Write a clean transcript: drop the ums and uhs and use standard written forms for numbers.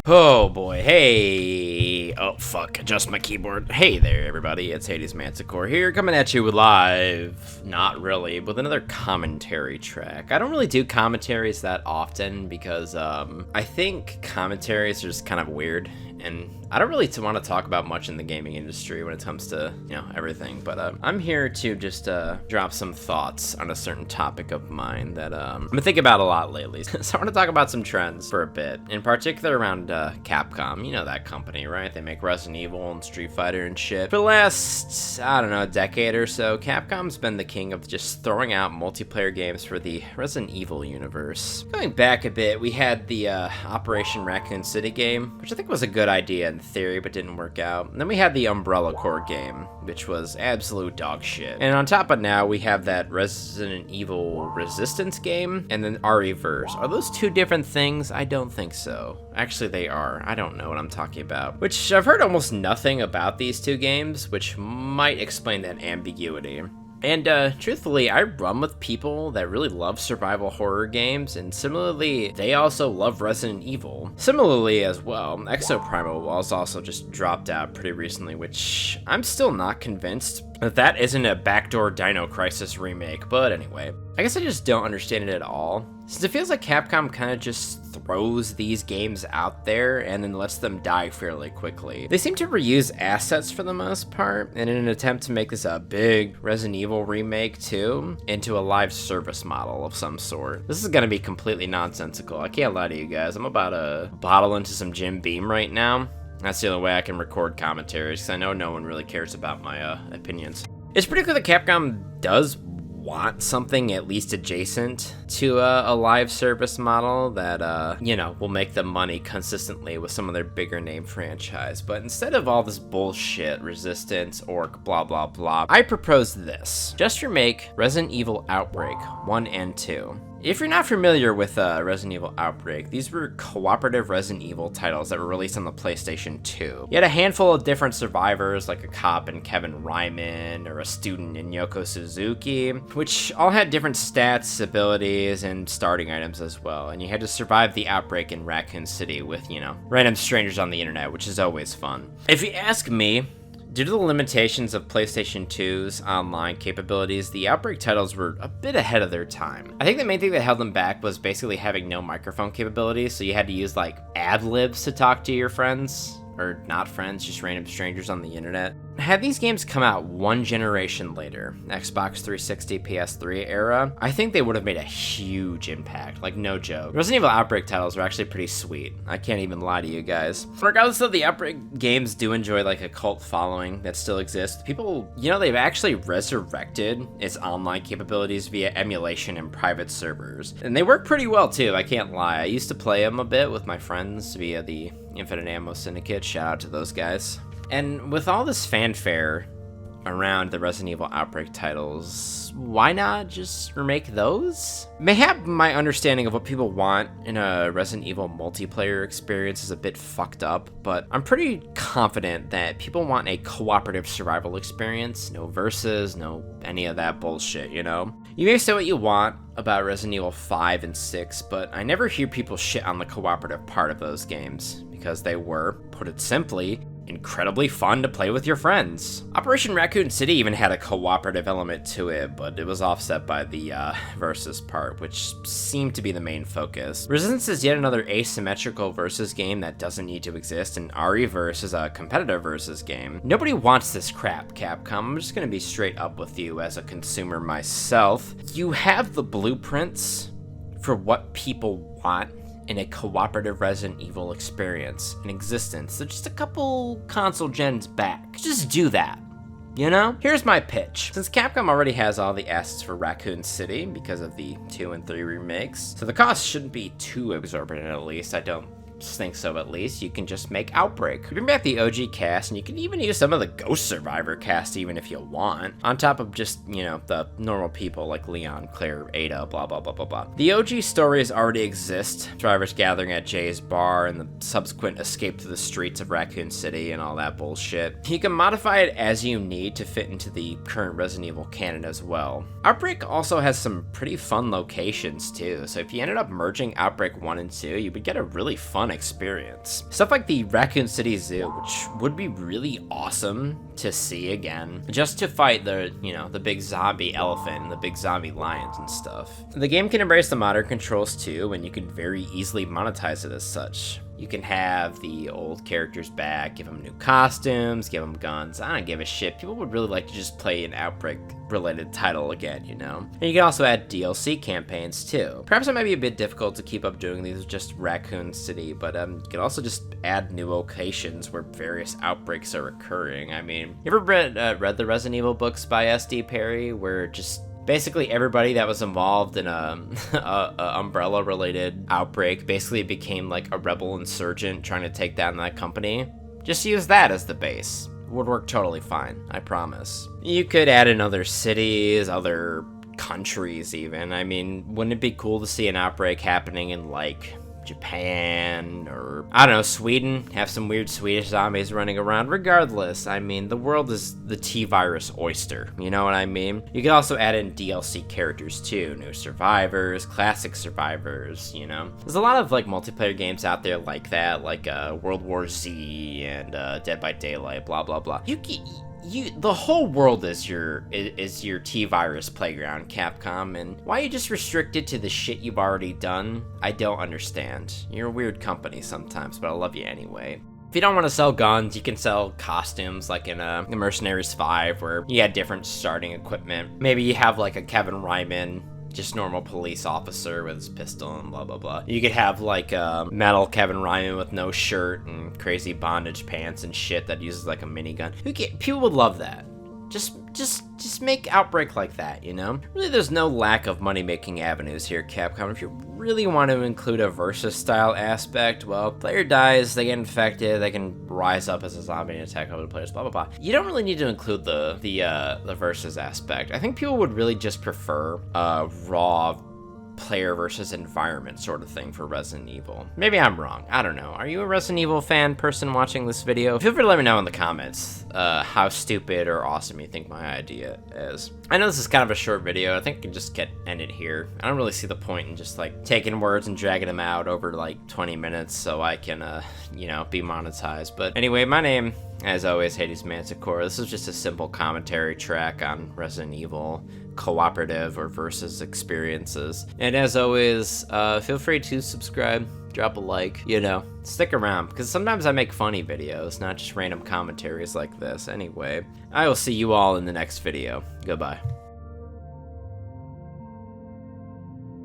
Oh boy, hey, oh fuck, adjust my keyboard. Hey there everybody, it's HadesManticore here, coming at you with live, not really, with another commentary track. I don't really do commentaries that often because I think commentaries are just kind of weird, and I don't really want to talk about much in the gaming industry when it comes to, everything, but I'm here to just drop some thoughts on a certain topic of mine that I've been thinking about a lot lately. So I want to talk about some trends for a bit, in particular around Capcom. You know that company, right? They make Resident Evil and Street Fighter and shit. For the last, I don't know, decade or so, Capcom's been the king of just throwing out multiplayer games for the Resident Evil universe. Going back a bit, we had the Operation Raccoon City game, which I think was a good idea in theory, but didn't work out. And then we had the Umbrella Corps game, which was absolute dog shit. And on top of now, we have that Resident Evil Resistance game, and then RE-verse. Are those two different things? I don't think so. Actually, they are. I don't know what I'm talking about. Which, I've heard almost nothing about these two games, which might explain that ambiguity. And truthfully, I run with people that really love survival horror games, and similarly, they also love Resident Evil. Similarly as well, Exoprimal was also just dropped out pretty recently, which I'm still not convinced that isn't a backdoor Dino Crisis remake, but anyway. I guess I just don't understand it at all, since it feels like Capcom kind of just throws these games out there and then lets them die fairly quickly. They seem to reuse assets for the most part, and in an attempt to make this a big Resident Evil remake too, into a live service model of some sort. This is gonna be completely nonsensical, I can't lie to you guys. I'm about to bottle into some Jim Beam right now. That's the only way I can record commentaries, because I know no one really cares about my opinions. It's pretty clear that Capcom does want something at least adjacent to a live service model that, will make them money consistently with some of their bigger name franchise. But instead of all this bullshit, Resistance, Orc, blah blah blah, I propose this. Just remake Resident Evil Outbreak 1 and 2. If you're not familiar with Resident Evil Outbreak, these were cooperative Resident Evil titles that were released on the PlayStation 2. You had a handful of different survivors, like a cop in Kevin Ryman, or a student in Yoko Suzuki, which all had different stats, abilities, and starting items as well, and you had to survive the outbreak in Raccoon City with, random strangers on the internet, which is always fun. If you ask me, due to the limitations of PlayStation 2's online capabilities, the Outbreak titles were a bit ahead of their time. I think the main thing that held them back was basically having no microphone capabilities, so you had to use like ad-libs to talk to your friends, or not friends, just random strangers on the internet. Had these games come out one generation later, Xbox 360, PS3 era, I think they would have made a huge impact, like no joke. Resident Evil Outbreak titles are actually pretty sweet. I can't even lie to you guys. Regardless of the Outbreak games do enjoy like a cult following that still exists, people, they've actually resurrected its online capabilities via emulation and private servers. And they work pretty well too, I can't lie. I used to play them a bit with my friends via the Infinite Ammo Syndicate, shout out to those guys. And with all this fanfare around the Resident Evil Outbreak titles, why not just remake those? Mayhap my understanding of what people want in a Resident Evil multiplayer experience is a bit fucked up, but I'm pretty confident that people want a cooperative survival experience, no versus, no any of that bullshit, You may say what you want about Resident Evil 5 and 6, but I never hear people shit on the cooperative part of those games, because they were, put it simply, incredibly fun to play with your friends. Operation Raccoon City even had a cooperative element to it, but it was offset by the versus part, which seemed to be the main focus. Resistance is yet another asymmetrical versus game that doesn't need to exist, and RE-verse is a competitive versus game. Nobody wants this crap, Capcom. I'm just gonna be straight up with you as a consumer myself. You have the blueprints for what people want in a cooperative Resident Evil experience in existence. So just a couple console gens back. Just do that. Here's my pitch. Since Capcom already has all the assets for Raccoon City because of the 2 and 3 remakes, so the cost shouldn't be too exorbitant at least. I don't think so at least. You can just make Outbreak. Bring back the OG cast, and you can even use some of the Ghost Survivor cast even if you want, on top of just, the normal people like Leon, Claire, Ada, blah blah blah blah blah. The OG stories already exist, survivors gathering at Jay's bar and the subsequent escape to the streets of Raccoon City and all that bullshit. You can modify it as you need to fit into the current Resident Evil canon as well. Outbreak also has some pretty fun locations too, so if you ended up merging Outbreak 1 and 2, you would get a really fun fun experience. Stuff like the Raccoon City Zoo, which would be really awesome to see again, just to fight the, you know, the big zombie elephant and the big zombie lions and stuff. The game can embrace the modern controls too, and you can very easily monetize it as such. You can have the old characters back, give them new costumes, give them guns. I don't give a shit. People would really like to just play an Outbreak-related title again, you know? And you can also add DLC campaigns, too. Perhaps it might be a bit difficult to keep up doing these with just Raccoon City, but you can also just add new locations where various outbreaks are occurring. I mean, you ever read the Resident Evil books by S.D. Perry, where just basically everybody that was involved in a Umbrella-related outbreak basically became like a rebel insurgent trying to take down that company? Just use that as the base. Would work totally fine, I promise. You could add in other cities, other countries even. I mean, wouldn't it be cool to see an outbreak happening in like Japan, or I don't know, Sweden? Have some weird Swedish zombies running around. Regardless, I mean, the world is the T-virus oyster, you know what I mean? You can also add in DLC characters too, new survivors, classic survivors, you know? There's a lot of like multiplayer games out there like that, like World War Z and Dead by Daylight, blah blah blah. The whole world is your T-virus playground, Capcom, and why you just restrict it to the shit you've already done, I don't understand. You're a weird company sometimes, but I love you anyway. If you don't want to sell guns, you can sell costumes, like in Mercenaries 5, where you had different starting equipment. Maybe you have like a Kevin Ryman, just normal police officer with his pistol and blah blah blah. You could have like a metal Kevin Ryman with no shirt and crazy bondage pants and shit that uses like a minigun. People would love that. Just make Outbreak like that, you know? Really, there's no lack of money-making avenues here, Capcom. If you really want to include a versus-style aspect, well, player dies, they get infected, they can rise up as a zombie and attack other players, blah, blah, blah. You don't really need to include the versus aspect. I think people would really just prefer raw player versus environment sort of thing for Resident Evil. Maybe I'm wrong. I don't know. Are you a Resident Evil person watching this video? Feel free to let me know in the comments how stupid or awesome you think my idea is. I know this is kind of a short video. I think I can just end it here. I don't really see the point in just like taking words and dragging them out over like 20 minutes so I can, you know, be monetized. But anyway, my name, as always, HadesManticore. This is just a simple commentary track on Resident Evil cooperative or versus experiences. And as always, feel free to subscribe, drop a like, you know, stick around, because sometimes I make funny videos, not just random commentaries like this. Anyway, I will see you all in the next video. Goodbye.